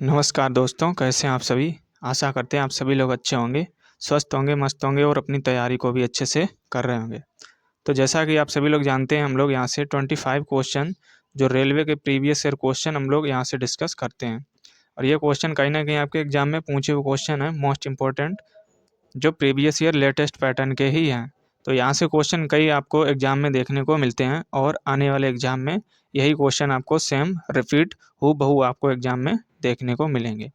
नमस्कार दोस्तों, कैसे हैं आप सभी। आशा करते हैं आप सभी लोग अच्छे होंगे, स्वस्थ होंगे, मस्त होंगे और अपनी तैयारी को भी अच्छे से कर रहे होंगे। तो जैसा कि आप सभी लोग जानते हैं, हम लोग यहाँ से 25 क्वेश्चन जो रेलवे के प्रीवियस ईयर क्वेश्चन हम लोग यहाँ से डिस्कस करते हैं। और ये क्वेश्चन कहीं ना कहीं आपके एग्जाम में पूछे हुए क्वेश्चन है, मोस्ट इंपॉर्टेंट, जो प्रीवियस ईयर लेटेस्ट पैटर्न के ही हैं। तो यहाँ से क्वेश्चन कई आपको एग्जाम में देखने को मिलते हैं और आने वाले एग्जाम में यही क्वेश्चन आपको सेम रिपीट हूबहू आपको एग्जाम में देखने को मिलेंगे।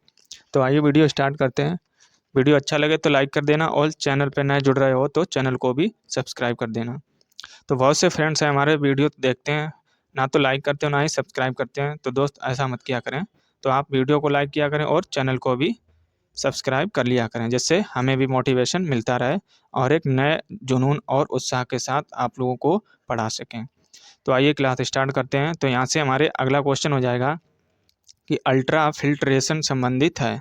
तो आइए वीडियो स्टार्ट करते हैं। वीडियो अच्छा लगे तो लाइक कर देना और चैनल पर नए जुड़ रहे हो तो चैनल को भी सब्सक्राइब कर देना। तो बहुत से फ्रेंड्स हैं हमारे वीडियो देखते हैं, ना तो लाइक करते हो ना ही सब्सक्राइब करते हैं। तो दोस्त ऐसा मत किया करें, तो आप वीडियो को लाइक किया करें और चैनल को भी सब्सक्राइब कर लिया करें, जिससे हमें भी मोटिवेशन मिलता रहे और एक नए जुनून और उत्साह के साथ आप लोगों को पढ़ा सकें। तो आइए क्लास स्टार्ट करते हैं। तो यहाँ से हमारे अगला क्वेश्चन हो जाएगा कि अल्ट्रा फिल्ट्रेशन संबंधित है।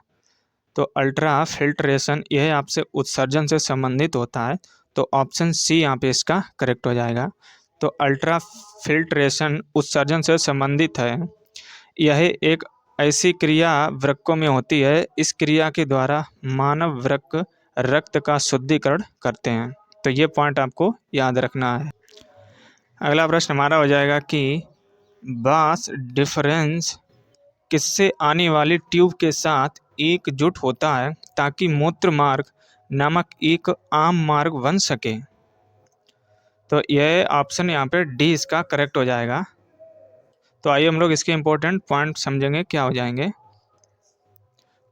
तो अल्ट्रा फिल्ट्रेशन यह आपसे उत्सर्जन से संबंधित होता है। तो ऑप्शन सी यहाँ पे इसका करेक्ट हो जाएगा। तो अल्ट्रा फिल्ट्रेशन उत्सर्जन से संबंधित है। यह एक ऐसी क्रिया वृक्कों में होती है। इस क्रिया के द्वारा मानव वृक्क रक्त का शुद्धिकरण करते हैं। तो ये पॉइंट आपको याद रखना है। अगला प्रश्न हमारा हो जाएगा कि बास डिफरेंस किससे आने वाली ट्यूब के साथ एकजुट होता है ताकि मूत्र मार्ग नामक एक आम मार्ग बन सके। तो यह ऑप्शन यहाँ पे डी इसका करेक्ट हो जाएगा। तो आइए हम लोग इसके इंपॉर्टेंट पॉइंट समझेंगे क्या हो जाएंगे।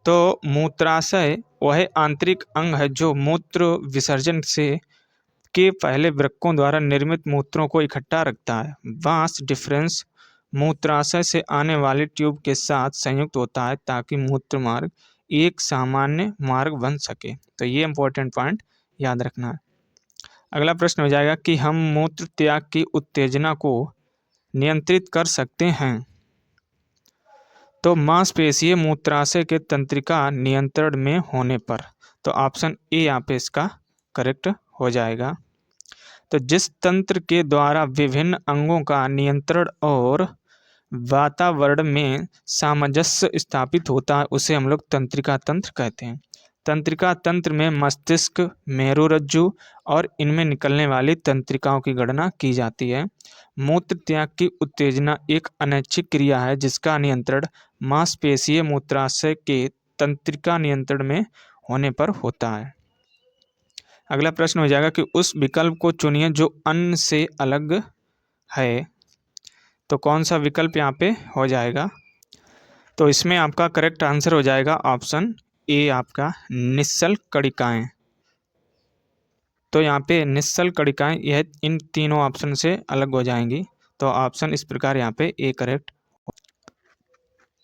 तो मूत्राशय वह आंतरिक अंग है जो मूत्र विसर्जन से के पहले वृक्कों द्वारा निर्मित मूत्रों को इकट्ठा रखता है। वास डिफरेंस मूत्राशय से आने वाली ट्यूब के साथ संयुक्त होता है ताकि मूत्र मार्ग एक सामान्य मार्ग बन सके। तो ये इंपॉर्टेंट पॉइंट याद रखना है। अगला प्रश्न हो जाएगा कि हम मूत्र त्याग की उत्तेजना को नियंत्रित कर सकते हैं। तो मांसपेशीय मूत्राशय के तंत्रिका नियंत्रण में होने पर। तो ऑप्शन ए यहाँ पे इसका करेक्ट हो जाएगा। तो जिस तंत्र के द्वारा विभिन्न अंगों का नियंत्रण और वातावरण में सामंजस्य स्थापित होता है उसे हम लोग तंत्रिका तंत्र कहते हैं। तंत्रिका तंत्र में मस्तिष्क, मेरुरज्जु और इनमें निकलने वाली तंत्रिकाओं की गणना की जाती है। मूत्र त्याग की उत्तेजना एक अनैच्छिक क्रिया है जिसका नियंत्रण मांसपेशीय मूत्राशय के तंत्रिका नियंत्रण में होने पर होता है। अगला प्रश्न हो जाएगा कि उस विकल्प को चुनिए जो अन्य से अलग है। तो कौन सा विकल्प यहाँ पे हो जाएगा। तो इसमें आपका करेक्ट आंसर हो जाएगा ऑप्शन ए, आपका निश्चल कणिकाएं। तो यहाँ पे निश्चल कणिकाएं यह इन तीनों ऑप्शन से अलग हो जाएंगी। तो ऑप्शन इस प्रकार यहाँ पे ए करेक्ट।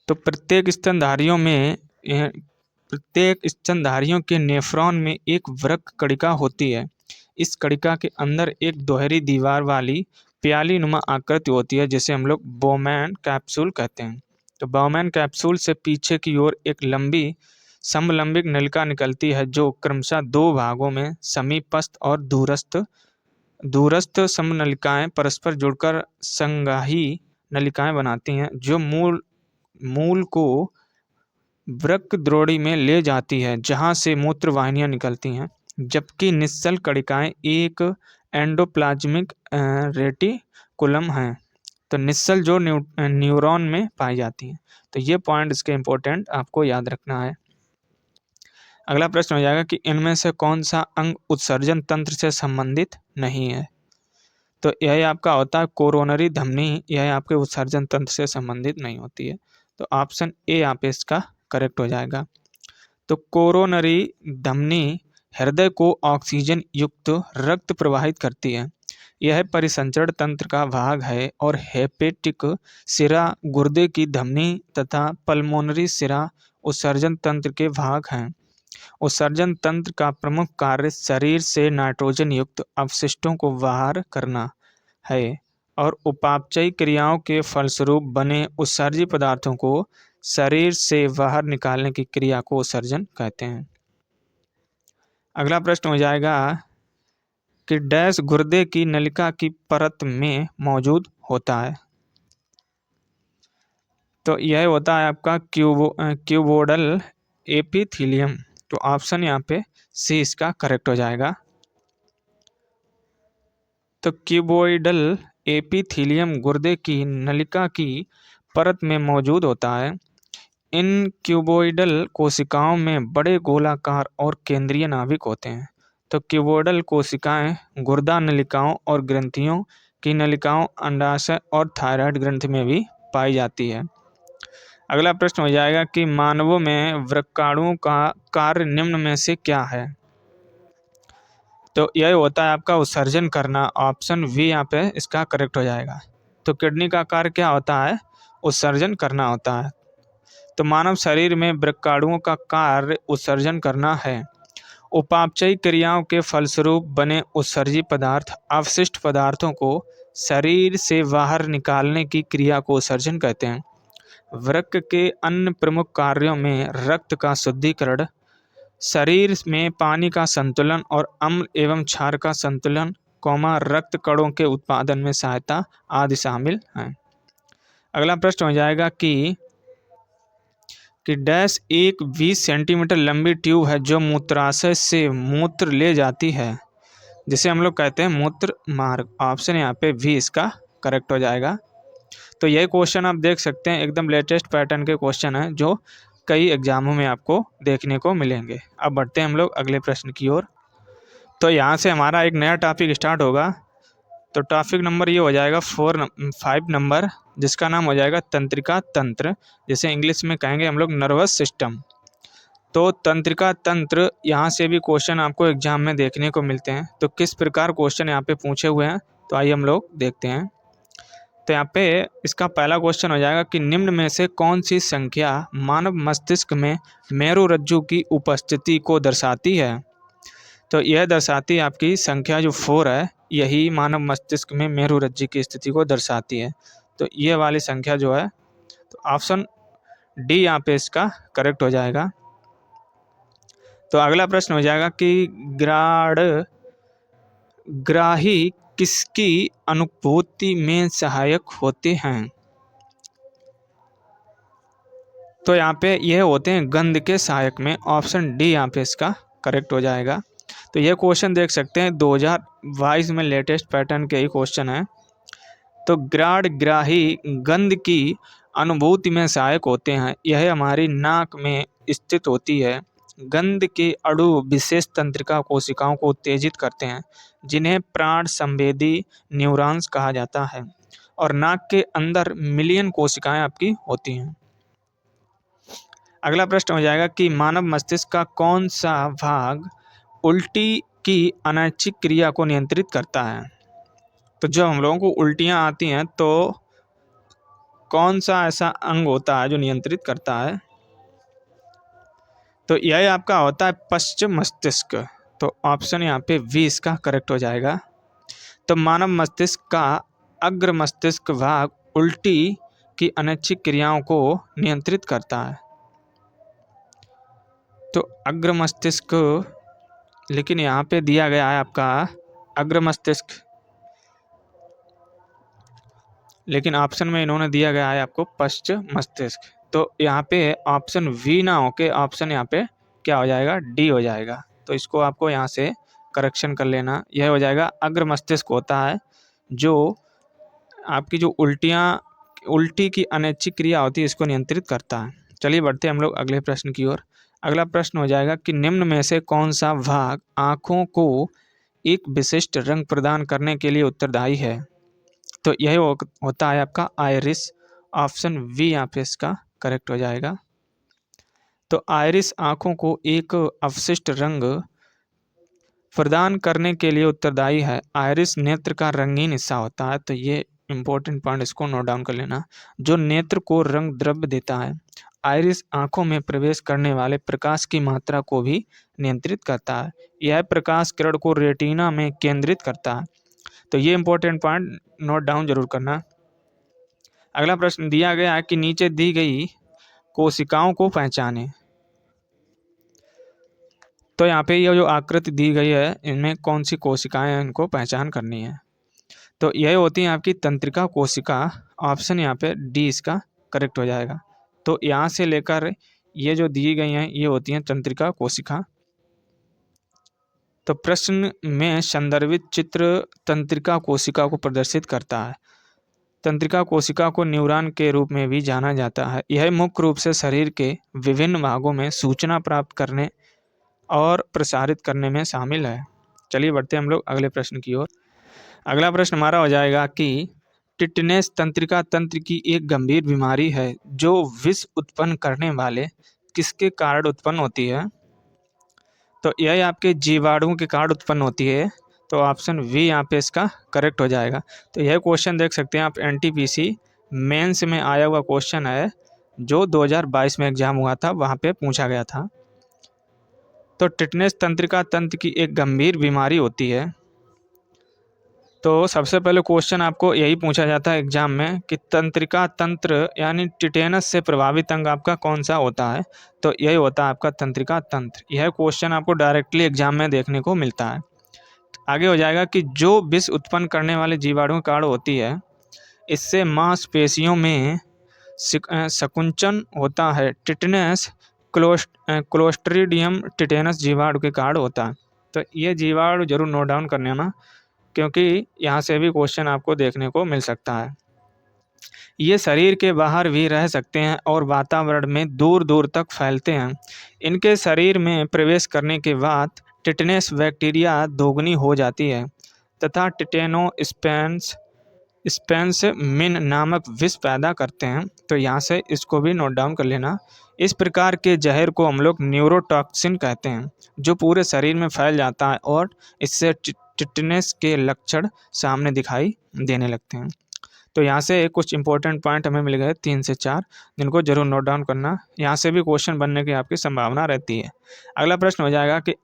तो प्रत्येक स्तनधारियों के नेफ्रॉन में एक वृक्क कणिका होती है। इस कणिका के अंदर एक दोहरी दीवार वाली प्याली नुमा आकृति होती है जिसे हम लोग बोमैन कैप्सूल कहते हैं। तो बोमैन कैप्सूल से पीछे की ओर एक लंबी समलंबिक नलिका निकलती है जो क्रमशः दो भागों में समीपस्थ और दूरस्थ समनलिकाएं परस्पर जुड़कर संगाही नलिकाएं बनाती हैं जो मूल को वृक्क द्रोणी में ले जाती है जहां से मूत्र वाहिनियां निकलती हैं। जबकि निश्चल कणिकाएं एक एंडोप्लाज्मिक रेटिकुलम हैं। तो निश्चल जो न्यूरॉन में पाई जाती हैं। तो ये पॉइंट इसके इम्पोर्टेंट आपको याद रखना है। अगला प्रश्न हो जाएगा कि इनमें से कौन सा अंग उत्सर्जन तंत्र से संबंधित नहीं है। तो यह आपका होता है कोरोनरी धमनी, यह आपके उत्सर्जन तंत्र से संबंधित नहीं होती है। तो ऑप्शन ए यहाँ पे इसका करेक्ट हो जाएगा। तो कोरोनरी धमनी हृदय को ऑक्सीजन युक्त रक्त प्रवाहित करती है। यह परिसंचरण तंत्र का भाग है और हेपेटिक सिरा गुर्दे की धमनी तथा पल्मोनरी सिरा उत्सर्जन तंत्र के भाग हैं। उत्सर्जन तंत्र का प्रमुख कार्य शरीर से नाइट्रोजन युक्त अवशिष्टों को बाहर करना है और उपापचयी क्रियाओं के फलस्वरूप बने उत्सर्जी पदार्थों को शरीर से बाहर निकालने की क्रिया को उत्सर्जन कहते हैं। अगला प्रश्न हो जाएगा कि डैश गुर्दे की नलिका की परत में मौजूद होता है। तो यह होता है आपका क्यूबोडल एपिथीलियम। तो ऑप्शन यहाँ पे सी इसका करेक्ट हो जाएगा। तो क्यूबोइडल एपिथीलियम गुर्दे की नलिका की परत में मौजूद होता है। इन क्यूबोइडल कोशिकाओं में बड़े गोलाकार और केंद्रीय नाभिक होते हैं। तो क्यूबोइडल कोशिकाएं गुर्दा नलिकाओं और ग्रंथियों की नलिकाओं, अंडाशय और थायराइड ग्रंथि में भी पाई जाती है। अगला प्रश्न हो जाएगा कि मानवों में वृक्काणुओं का कार्य निम्न में से क्या है। तो यह होता है आपका उत्सर्जन करना। ऑप्शन वी यहाँ पे इसका करेक्ट हो जाएगा। तो किडनी का कार्य क्या होता है? उत्सर्जन करना होता है। तो मानव शरीर में वृक्काणुओं का कार्य उत्सर्जन करना है। उपापचयी क्रियाओं के फलस्वरूप बने उत्सर्जी पदार्थ अवशिष्ट पदार्थों को शरीर से बाहर निकालने की क्रिया को उत्सर्जन कहते हैं। वृक्क के अन्य प्रमुख कार्यों में रक्त का शुद्धिकरण, शरीर में पानी का संतुलन और अम्ल एवं क्षार का संतुलन, रक्त कणों के उत्पादन में सहायता आदि शामिल हैं। अगला प्रश्न हो जाएगा कि डैश एक 20 सेंटीमीटर लंबी ट्यूब है जो मूत्राशय से मूत्र ले जाती है, जिसे हम लोग कहते हैं मूत्र मार्ग। ऑप्शन यहाँ पे भी इसका करेक्ट हो जाएगा। तो यही क्वेश्चन आप देख सकते हैं, एकदम लेटेस्ट पैटर्न के क्वेश्चन है जो कई एग्जामों में आपको देखने को मिलेंगे। अब बढ़ते हैं हम लोग अगले प्रश्न की ओर। तो यहाँ से हमारा एक नया टॉपिक स्टार्ट होगा। तो टॉपिक नंबर ये हो जाएगा 5 नंबर, जिसका नाम हो जाएगा तंत्रिका तंत्र, जिसे इंग्लिश में कहेंगे हम लोग नर्वस सिस्टम। तो तंत्रिका तंत्र, यहाँ से भी क्वेश्चन आपको एग्जाम में देखने को मिलते हैं। तो किस प्रकार क्वेश्चन यहाँ पे पूछे हुए हैं, तो आइए हम लोग देखते हैं। तो यहाँ पे इसका पहला क्वेश्चन हो जाएगा कि निम्न में से कौन सी संख्या मानव मस्तिष्क में मेरुरज्जु की उपस्थिति को दर्शाती है। तो यह दर्शाती है आपकी संख्या जो 4 है, यही मानव मस्तिष्क में मेरुरज्जु की स्थिति को दर्शाती है। तो ये वाली संख्या जो है, तो ऑप्शन डी यहाँ पे इसका करेक्ट हो जाएगा। तो अगला प्रश्न हो जाएगा कि ग्राही किसकी अनुभूति में सहायक होते हैं। तो यहाँ पे यह होते हैं गंध के सहायक में। ऑप्शन डी यहाँ पे इसका करेक्ट हो जाएगा। तो ये क्वेश्चन देख सकते हैं 2022 में लेटेस्ट पैटर्न के ही क्वेश्चन है। तो ग्राही गंध की अनुभूति में सहायक होते हैं। यह हमारी नाक में स्थित होती है। गंध के अणु विशेष तंत्रिका कोशिकाओं को उत्तेजित करते हैं, जिन्हें प्राण संवेदी न्यूरॉन्स कहा जाता है, और नाक के अंदर मिलियन कोशिकाएं आपकी होती हैं। अगला प्रश्न हो जाएगा कि मानव मस्तिष्क का कौन सा भाग उल्टी की अनैच्छिक क्रिया को नियंत्रित करता है। तो जब हम लोगों को उल्टियां आती हैं तो कौन सा ऐसा अंग होता है जो नियंत्रित करता है। तो यह आपका होता है पश्चिम मस्तिष्क। तो ऑप्शन यहाँ पे 20 का करेक्ट हो जाएगा। तो मानव मस्तिष्क का अग्र मस्तिष्क भाग उल्टी की अनैच्छिक क्रियाओं को नियंत्रित करता है। तो अग्र मस्तिष्क, लेकिन यहाँ पे दिया गया है आपका अग्र मस्तिष्क, लेकिन ऑप्शन में इन्होंने दिया गया है आपको पश्चिम मस्तिष्क। तो यहाँ पे ऑप्शन वी ना होके ऑप्शन यहाँ पे क्या हो जाएगा, डी हो जाएगा। तो इसको आपको यहाँ से करेक्शन कर लेना। यह हो जाएगा अग्र मस्तिष्क होता है जो आपकी जो उल्टी की अनैच्छिक क्रिया होती है इसको नियंत्रित करता है। चलिए बढ़ते हैं हम लोग अगले प्रश्न की ओर। अगला प्रश्न हो जाएगा कि निम्न में से कौन सा भाग आँखों को एक विशिष्ट रंग प्रदान करने के लिए उत्तरदायी है। तो यही होता है आपका आइरिस। ऑप्शन वी यहाँ पे इसका करेक्ट हो जाएगा। तो आइरिस आँखों को एक अवशिष्ट रंग प्रदान करने के लिए उत्तरदायी है। आइरिस नेत्र का रंगीन हिस्सा होता है। तो ये इंपॉर्टेंट पॉइंट, इसको नोट डाउन कर लेना, जो नेत्र को रंग द्रव्य देता है। आइरिस आँखों में प्रवेश करने वाले प्रकाश की मात्रा को भी नियंत्रित करता है। यह प्रकाश किरण को रेटिना में केंद्रित करता है। तो ये इंपॉर्टेंट पॉइंट नोट डाउन जरूर करना। अगला प्रश्न दिया गया है कि नीचे दी गई कोशिकाओं को पहचानें। तो यहाँ पे ये जो आकृति दी गई है इनमें कौन सी कोशिकाएं हैं, इनको पहचान करनी है। तो यह होती हैं आपकी तंत्रिका कोशिका। ऑप्शन यहाँ पे डी इसका करेक्ट हो जाएगा। तो यहाँ से लेकर ये जो दी गई हैं ये होती हैं तंत्रिका कोशिका। तो प्रश्न में संदर्भित चित्र तंत्रिका कोशिका को प्रदर्शित करता है। तंत्रिका कोशिका को न्यूरॉन के रूप में भी जाना जाता है। यह मुख्य रूप से शरीर के विभिन्न भागों में सूचना प्राप्त करने और प्रसारित करने में शामिल है। चलिए बढ़ते हैं हम लोग अगले प्रश्न की ओर। अगला प्रश्न हमारा हो जाएगा कि टिटनेस तंत्रिका तंत्र की एक गंभीर बीमारी है जो विष उत्पन्न करने वाले किसके कारण उत्पन्न होती है? तो यह आपके जीवाणुओं के कारण उत्पन्न होती है। तो ऑप्शन वी यहाँ पे इसका करेक्ट हो जाएगा। तो यह क्वेश्चन देख सकते हैं आप, एनटीपीसी मेंस में आया हुआ क्वेश्चन है जो 2022 में एग्जाम हुआ था, वहाँ पे पूछा गया था। तो टिटनेस तंत्रिका तंत्र की एक गंभीर बीमारी होती है। तो सबसे पहले क्वेश्चन आपको यही पूछा जाता है एग्जाम में कि तंत्रिका तंत्र यानी टिटेनस से प्रभावित अंग आपका कौन सा होता है? तो यही होता है आपका तंत्रिका तंत्र। यह क्वेश्चन आपको डायरेक्टली एग्जाम में देखने को मिलता है। आगे हो जाएगा कि जो विष उत्पन्न करने वाले जीवाणु के कारण होती है, इससे मांसपेशियों में संकुचन होता है। टिटेनस क्लोस्ट्रीडियम टिटेनस जीवाणु के कारण होता है। तो ये जीवाणु जरूर नोट डाउन कर लेना, क्योंकि यहाँ से भी क्वेश्चन आपको देखने को मिल सकता है। ये शरीर के बाहर भी रह सकते हैं और वातावरण में दूर दूर तक फैलते हैं। इनके शरीर में प्रवेश करने के बाद टिटेनस बैक्टीरिया दोगुनी हो जाती है तथा टिटेनो स्पेंस मिन नामक विष पैदा करते हैं। तो यहाँ से इसको भी नोट डाउन कर लेना। इस प्रकार के जहर को हम लोग न्यूरोटॉक्सिन कहते हैं, जो पूरे शरीर में फैल जाता है और इससे टिटेनस के लक्षण सामने दिखाई देने लगते हैं। तो यहाँ से कुछ इंपॉर्टेंट पॉइंट हमें मिल गए 3 से 4, जिनको जरूर नोट डाउन करना। यहाँ से भी क्वेश्चन बनने की आपकी संभावना रहती है। अगला प्रश्न हो जाएगा कि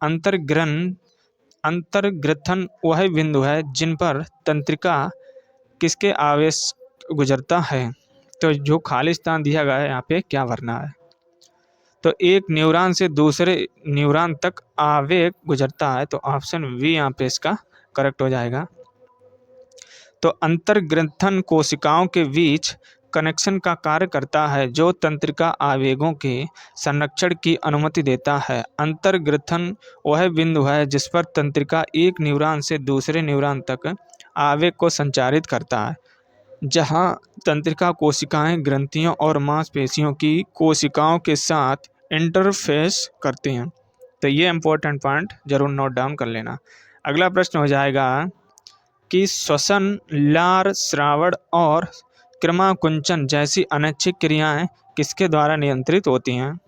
अंतर्ग्रथन वह बिंदु है जिन पर तंत्रिका किसके आवेश गुजरता है? तो जो खाली स्थान दिया गया है यहाँ पे क्या भरना है? तो एक न्यूरॉन से दूसरे न्यूरॉन तक आवेग गुजरता है। तो ऑप्शन वी यहाँ पे इसका करेक्ट हो जाएगा। तो अंतर्ग्रथन कोशिकाओं के बीच कनेक्शन का कार्य करता है जो तंत्रिका आवेगों के संरक्षण की अनुमति देता है। अंतर्ग्रथन वह बिंदु है जिस पर तंत्रिका एक न्यूरॉन से दूसरे न्यूरॉन तक आवेग को संचारित करता है, जहां तंत्रिका कोशिकाएं ग्रंथियों और मांसपेशियों की कोशिकाओं के साथ इंटरफेस करती हैं। तो ये इंपॉर्टेंट पॉइंट जरूर नोट डाउन कर लेना। अगला प्रश्न हो जाएगा कि श्वसन, लार श्रावण और क्रमाकुंचन जैसी अनैच्छिक क्रियाएं किसके द्वारा नियंत्रित होती हैं?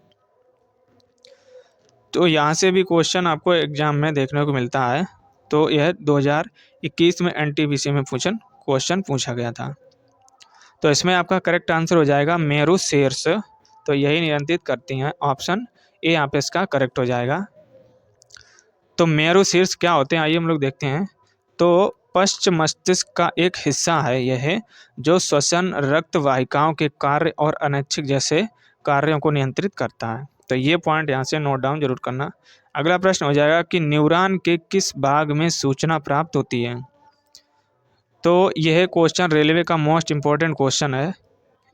तो यहाँ से भी क्वेश्चन आपको एग्जाम में देखने को मिलता है। तो यह 2021 में एनटीपीसी में क्वेश्चन पूछा गया था। तो इसमें आपका करेक्ट आंसर हो जाएगा मेरू शीर्ष। तो यही नियंत्रित करती हैं। ऑप्शन ए यहाँ पे इसका करेक्ट हो जाएगा। तो मेरू शीर्ष क्या होते हैं, आइए हम लोग देखते हैं। तो पश्च मस्तिष्क का एक हिस्सा है यह, जो श्वसन, रक्त वाहिकाओं के कार्य और अनैच्छिक जैसे कार्यों को नियंत्रित करता है। तो ये पॉइंट यहाँ से नोट डाउन जरूर करना। अगला प्रश्न हो जाएगा कि न्यूरॉन के किस भाग में सूचना प्राप्त होती है? तो यह क्वेश्चन रेलवे का मोस्ट इम्पोर्टेंट क्वेश्चन है।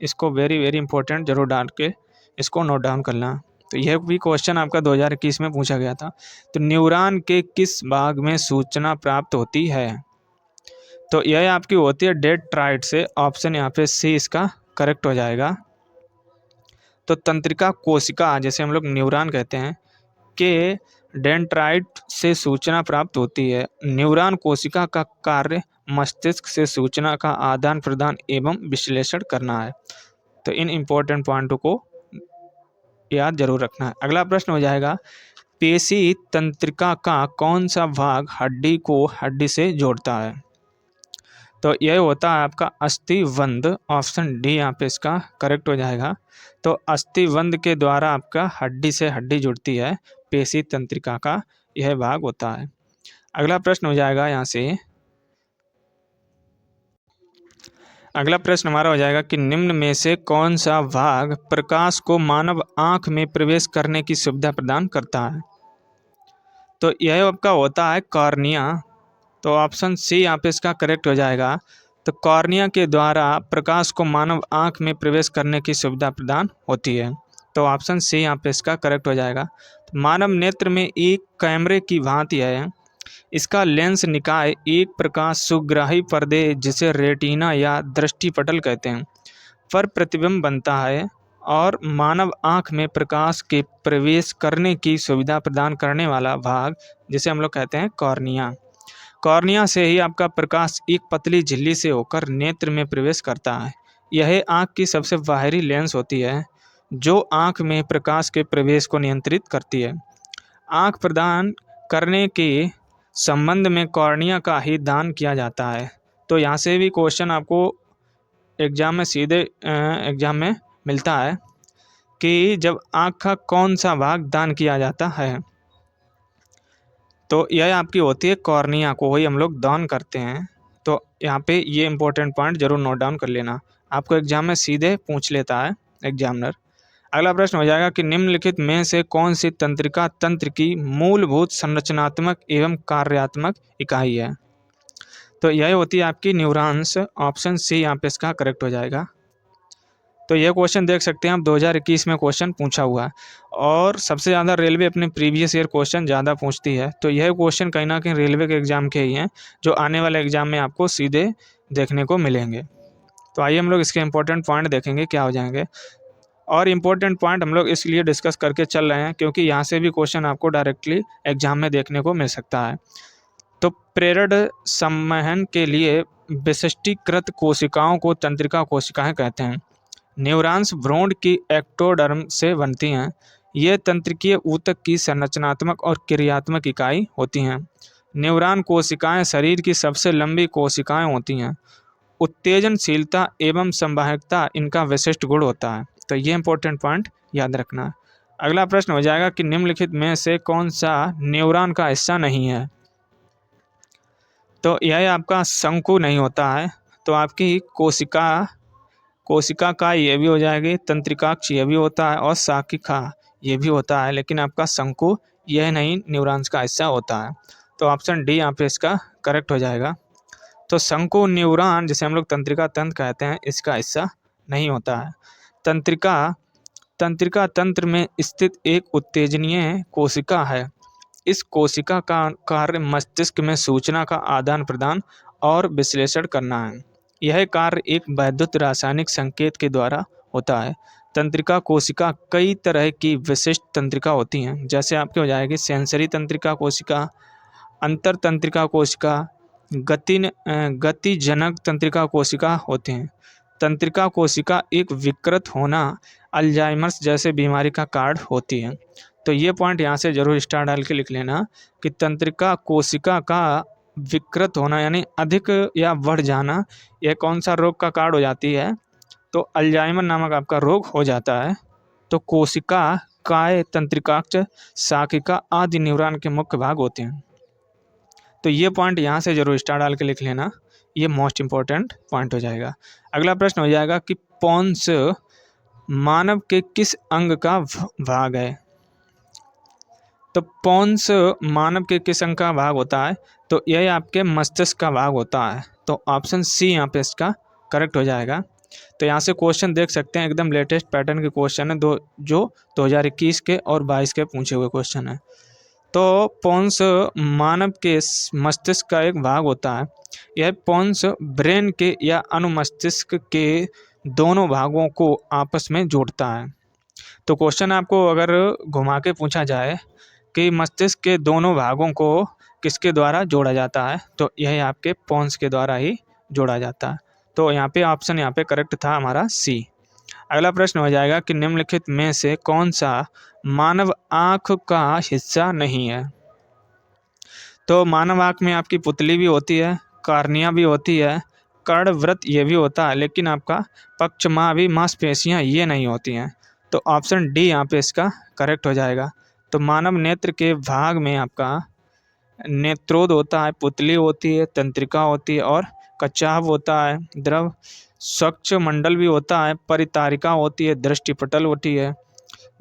इसको वेरी वेरी इंपॉर्टेंट जरूर डाल के इसको नोट डाउन करना। तो यह भी क्वेश्चन आपका 2021 में पूछा गया था। तो न्यूरॉन के किस भाग में सूचना प्राप्त होती है? तो यह आपकी होती है डेंड्राइट से। ऑप्शन यहाँ पे सी इसका करेक्ट हो जाएगा। तो तंत्रिका कोशिका, जैसे हम लोग न्यूरॉन कहते हैं, के डेंड्राइट से सूचना प्राप्त होती है। न्यूरॉन कोशिका का कार्य मस्तिष्क से सूचना का आदान प्रदान एवं विश्लेषण करना है। तो इन इम्पोर्टेंट पॉइंटों को याद जरूर रखना है। अगला प्रश्न हो जाएगा, पेशी तंत्रिका का कौन सा भाग हड्डी को हड्डी से जोड़ता है? तो यह होता है आपका अस्थिबंध। ऑप्शन डी यहाँ पे इसका करेक्ट हो जाएगा। तो अस्थिबंध के द्वारा आपका हड्डी से हड्डी जुड़ती है, पेशी तंत्रिका का यह भाग होता है। अगला प्रश्न हो जाएगा यहाँ से, अगला प्रश्न हमारा हो जाएगा कि निम्न में से कौन सा भाग प्रकाश को मानव आंख में प्रवेश करने की सुविधा प्रदान करता है? तो यह आपका होता है कॉर्निया। तो ऑप्शन सी यहाँ पे इसका करेक्ट हो जाएगा। तो कॉर्निया के द्वारा प्रकाश को मानव आँख में प्रवेश करने की सुविधा प्रदान होती है। तो ऑप्शन सी यहाँ पे इसका करेक्ट हो जाएगा। तो मानव नेत्र में एक कैमरे की भांति है। इसका लेंस निकाय एक प्रकाश सुग्राही पर्दे जिसे रेटिना या दृष्टिपटल कहते हैं पर प्रतिबिंब बनता है और मानव आँख में प्रकाश के प्रवेश करने की सुविधा प्रदान करने वाला भाग जिसे हम लोग कहते हैं कॉर्निया। कॉर्निया से ही आपका प्रकाश एक पतली झिल्ली से होकर नेत्र में प्रवेश करता है। यह आँख की सबसे बाहरी लेंस होती है जो आँख में प्रकाश के प्रवेश को नियंत्रित करती है। आँख प्रदान करने के संबंध में कॉर्निया का ही दान किया जाता है। तो यहाँ से भी क्वेश्चन आपको एग्जाम में सीधे एग्जाम में मिलता है कि जब आँख का कौन सा भाग दान किया जाता है, तो यह आपकी होती है कॉर्निया को ही हम लोग दान करते हैं। तो यहाँ पे ये इंपॉर्टेंट पॉइंट जरूर नोट डाउन कर लेना, आपको एग्जाम में सीधे पूछ लेता है एग्जामिनर। अगला प्रश्न हो जाएगा कि निम्नलिखित में से कौन सी तंत्रिका तंत्र की मूलभूत संरचनात्मक एवं कार्यात्मक इकाई है। तो यह होती है आपकी न्यूरॉन्स। ऑप्शन सी यहाँ पे इसका करेक्ट हो जाएगा। तो यह क्वेश्चन देख सकते हैं आप 2021 में क्वेश्चन पूछा हुआ है और सबसे ज़्यादा रेलवे अपने प्रीवियस ईयर क्वेश्चन ज़्यादा पूछती है। तो यह क्वेश्चन कहीं ना कहीं रेलवे के एग्ज़ाम के ही हैं जो आने वाले एग्ज़ाम में आपको सीधे देखने को मिलेंगे। तो आइए हम लोग इसके इंपॉर्टेंट पॉइंट देखेंगे क्या हो जाएंगे। और इम्पोर्टेंट पॉइंट हम लोग इसलिए डिस्कस करके चल रहे हैं क्योंकि यहाँ से भी क्वेश्चन आपको डायरेक्टली एग्जाम में देखने को मिल सकता है। तो प्रेरक संवहन के लिए विशिष्टीकृत कोशिकाओं को तंत्रिका कोशिकाएं कहते हैं। न्यूरॉन्स भ्रूण की एक्टोडर्म से बनती हैं। ये तंत्रिकीय ऊतक की संरचनात्मक और क्रियात्मक इकाई होती हैं। न्यूरॉन कोशिकाएं शरीर की सबसे लंबी कोशिकाएं होती हैं। उत्तेजनशीलता एवं संवाहकता इनका विशिष्ट गुण होता है। तो ये इंपॉर्टेंट पॉइंट याद रखना। अगला प्रश्न हो जाएगा कि निम्नलिखित में से कौन सा न्यूरॉन का हिस्सा नहीं है। तो यह आपका शंकु नहीं होता है। तो आपकी कोशिका का ये भी हो जाएगी, तंत्रिकाक्ष ये भी होता है और शाखिका ये भी होता है, लेकिन आपका शंकु यह नहीं न्यूरॉन्स का हिस्सा होता है। तो ऑप्शन डी यहाँ पे इसका करेक्ट हो जाएगा। तो शंकु न्यूरॉन जिसे हम लोग तंत्रिका तंत्र कहते हैं इसका हिस्सा नहीं होता है। तंत्रिका तंत्र में स्थित एक उत्तेजनीय कोशिका है। इस कोशिका का कार्य मस्तिष्क में सूचना का आदान प्रदान और विश्लेषण करना है। यह कार्य एक वैद्युत रासायनिक संकेत के द्वारा होता है। तंत्रिका कोशिका कई तरह की विशिष्ट तंत्रिका होती हैं, जैसे आपके हो जाएगी सेंसरी तंत्रिका कोशिका, अंतर तंत्रिका कोशिका, गतिजनक तंत्रिका कोशिका होते हैं। तंत्रिका कोशिका एक विकृत होना अल्जाइमर्स जैसे बीमारी का कारण होती है। तो ये पॉइंट यहाँ से जरूर स्टार डाल के लिख लेना कि तंत्रिका कोशिका का विकृत होना यानी अधिक या बढ़ जाना यह कौन सा रोग का कारण हो जाती है। तो अल्जाइमर नामक आपका रोग हो जाता है। तो कोशिका काय तंत्रिकाक्ष शाखिका आदि न्यूरॉन के मुख्य भाग होते हैं। तो ये पॉइंट यहाँ से जरूर स्टार डाल के लिख लेना, ये मोस्ट इंपॉर्टेंट पॉइंट हो जाएगा। अगला प्रश्न हो जाएगा कि पोन्स मानव के किस अंग का भाग है। तो पोन्स मानव के किस अंग का भाग होता है। तो यह आपके मस्तिष्क का भाग होता है। तो ऑप्शन सी यहाँ पे इसका करेक्ट हो जाएगा। तो यहाँ से क्वेश्चन देख सकते हैं एकदम लेटेस्ट पैटर्न के क्वेश्चन है जो 2021 के और 22 के पूछे हुए क्वेश्चन है। तो पोन्स मानव के मस्तिष्क का एक भाग होता है। यह पोन्स ब्रेन के या अनुमस्तिष्क के दोनों भागों को आपस में जोड़ता है। तो क्वेश्चन आपको अगर घुमा के पूछा जाए कि मस्तिष्क के दोनों भागों को किसके द्वारा जोड़ा जाता है, तो यह आपके पोन्स के द्वारा ही जोड़ा जाता है। तो यहाँ पे ऑप्शन यहाँ पे करेक्ट था हमारा सी। अगला प्रश्न हो जाएगा कि निम्नलिखित में से कौन सा मानव आँख का हिस्सा नहीं है। तो मानव आँख में आपकी पुतली भी होती है, कार्निया भी होती है, कर्णवृत्त ये भी होता है, लेकिन आपका पक्षमावी मांसपेशियाँ ये नहीं होती हैं। तो ऑप्शन डी यहाँ पे इसका करेक्ट हो जाएगा। तो मानव नेत्र के भाग में आपका नेत्रोद होता है, पुतली होती है, तंत्रिका होती है और कच्छाव होता है, द्रव स्वच्छ मंडल भी होता है, परितारिका होती है, दृष्टिपटल होती है,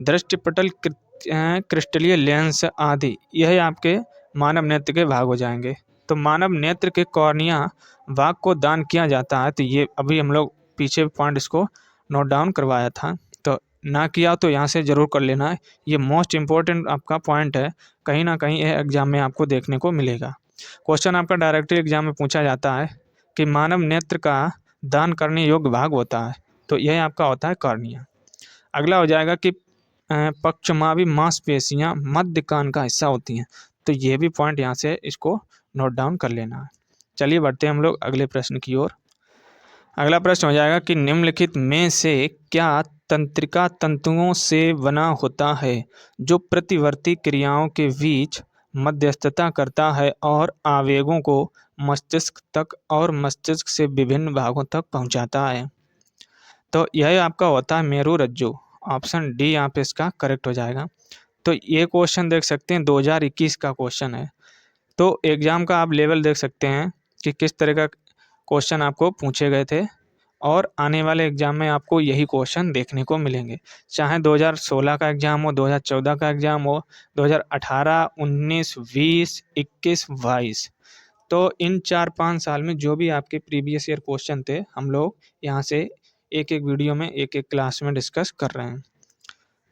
दृष्टिपटल क्रिस्टलीय लेंस आदि यह आपके मानव नेत्र के भाग हो जाएंगे। तो मानव नेत्र के कॉर्निया भाग को दान किया जाता है। तो ये अभी हम लोग पीछे पॉइंट इसको नोट डाउन करवाया था, तो ना किया तो यहाँ से ज़रूर कर लेना है। ये मोस्ट इम्पोर्टेंट आपका पॉइंट है, कहीं ना कहीं ये एग्जाम में आपको देखने को मिलेगा। क्वेश्चन आपका डायरेक्टली एग्जाम में पूछा जाता है कि मानव नेत्र का दान करने योग्य भाग होता है, तो यह आपका होता है कॉर्निया। अगला हो जाएगा कि पक्षमावी मांसपेशियां मध्य कान का हिस्सा होती हैं, तो ये भी पॉइंट यहाँ से इसको नोट डाउन कर लेना है। चलिए बढ़ते हैं हम लोग अगले प्रश्न की ओर। अगला प्रश्न हो जाएगा कि निम्नलिखित में से क्या तंत्रिका तंतुओं से बना होता है जो प्रतिवर्ती क्रियाओं के बीच मध्यस्थता करता है और आवेगों को मस्तिष्क तक और मस्तिष्क से विभिन्न भागों तक पहुंचाता है। तो यह आपका होता है मेरुरज्जु। ऑप्शन डी यहाँ पे इसका करेक्ट हो जाएगा। तो ये क्वेश्चन देख सकते हैं 2021 का क्वेश्चन है। तो एग्जाम का आप लेवल देख सकते हैं कि किस तरह का क्वेश्चन आपको पूछे गए थे, और आने वाले एग्जाम में आपको यही क्वेश्चन देखने को मिलेंगे, चाहे 2016 का एग्जाम हो, 2014 का एग्जाम हो, 2018, 19, 20, 21, 22। तो इन 4-5 साल में जो भी आपके प्रीवियस ईयर क्वेश्चन थे, हम लोग यहाँ से एक एक वीडियो में एक एक क्लास में डिस्कस कर रहे हैं।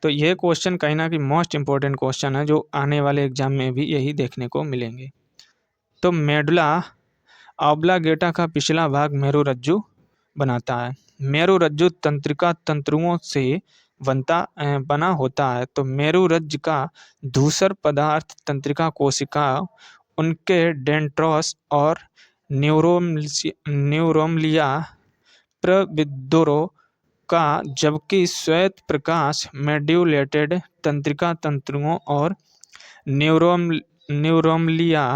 तो ये क्वेश्चन कहीं ना कहीं मोस्ट इम्पोर्टेंट क्वेश्चन है, जो आने वाले एग्जाम में भी यही देखने को मिलेंगे। तो मेडुला ऑब्लांगेटा का पिछला भाग मेरुरज्जु बनाता है। मेरुरज्जु तंत्रिका तंतुओं से बना होता है। तो मेरुरज्जु का धूसर पदार्थ तंत्रिका कोशिका, उनके डेंड्रोस और न्यूरोमलिया प्रविद्रों का, जबकि श्वेत प्रकाश मेड्यूलेटेड तंत्रिका तंतुओं और न्यूरोमलिया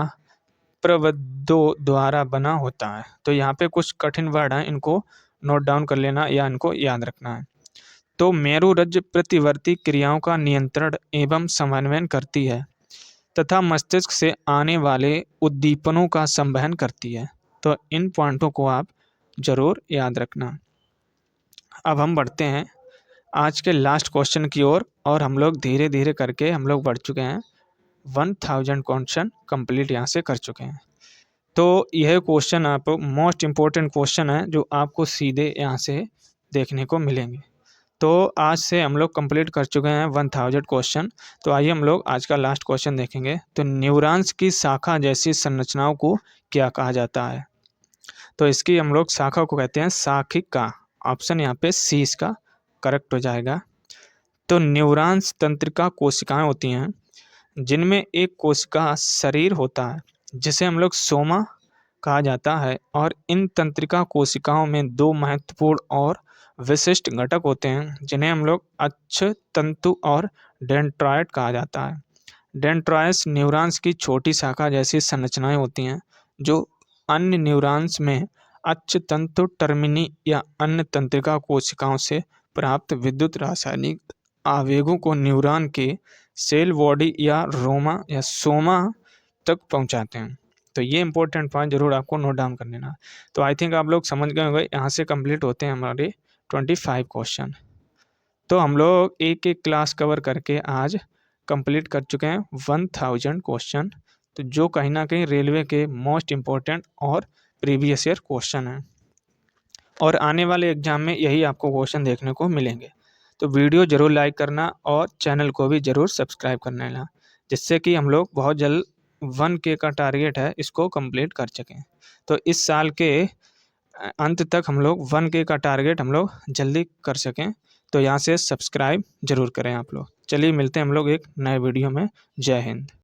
प्रविद्रों द्वारा बना होता है। तो यहाँ पे कुछ कठिन वर्ड हैं, इनको नोट डाउन कर लेना या इनको याद रखना है। तो मेरुरज्जु प्रतिवर्ती क्रियाओं का नियंत्रण एवं समन्वय करती है तथा मस्तिष्क से आने वाले उद्दीपनों का संवहन करती है। तो इन पॉइंटों को आप जरूर याद रखना। अब हम बढ़ते हैं आज के लास्ट क्वेश्चन की ओर, और हम लोग धीरे धीरे करके हम लोग बढ़ चुके हैं 1000 क्वेश्चन कंप्लीट यहाँ से कर चुके हैं। तो यह क्वेश्चन आप मोस्ट इम्पोर्टेंट क्वेश्चन है जो आपको सीधे यहाँ से देखने को मिलेंगे। तो आज से हम लोग कंप्लीट कर चुके हैं 1000 क्वेश्चन। तो आइए हम लोग आज का लास्ट क्वेश्चन देखेंगे। तो न्यूरॉन्स की शाखा जैसी संरचनाओं को क्या कहा जाता है? तो इसकी हम लोग शाखा को कहते हैं शाखिका। ऑप्शन यहाँ पे सी इसका करेक्ट हो जाएगा। तो न्यूरॉन्स तंत्रिका कोशिकाएं होती हैं जिनमें एक कोशिका शरीर होता है जिसे हम लोग सोमा कहा जाता है, और इन तंत्रिका कोशिकाओं में 2 महत्वपूर्ण और विशिष्ट घटक होते हैं जिन्हें हम लोग अक्ष तंतु और डेंड्राइट कहा जाता है। डेंड्राइट्स न्यूरॉन्स की छोटी शाखा जैसी संरचनाएं होती हैं जो अन्य न्यूरॉन्स में अक्ष तंतु टर्मिनी या अन्य तंत्रिका कोशिकाओं से प्राप्त विद्युत रासायनिक आवेगों को न्यूरॉन के सेल बॉडी या रोमा या सोमा तक पहुंचाते हैं। तो ये इंपॉर्टेंट पॉइंट जरूर आपको नोट डाउन कर लेना। तो आई थिंक आप लोग समझ गए होंगे। यहाँ से कंप्लीट होते हैं हमारे 25 क्वेश्चन। तो हम लोग एक एक क्लास कवर करके आज कंप्लीट कर चुके हैं 1000 क्वेश्चन, तो जो कहीं ना कहीं रेलवे के मोस्ट इम्पोर्टेंट और प्रीवियस ईयर क्वेश्चन हैं, और आने वाले एग्जाम में यही आपको क्वेश्चन देखने को मिलेंगे। तो वीडियो ज़रूर लाइक करना और चैनल को भी ज़रूर सब्सक्राइब करना है, जिससे कि हम लोग बहुत जल्द 1K का टारगेट है इसको कंप्लीट कर सकें। तो इस साल के अंत तक हम लोग 1K का टारगेट हम लोग जल्दी कर सकें। तो यहाँ से सब्सक्राइब जरूर करें आप लोग। चलिए मिलते हैं हम लोग एक नए वीडियो में। जय हिंद।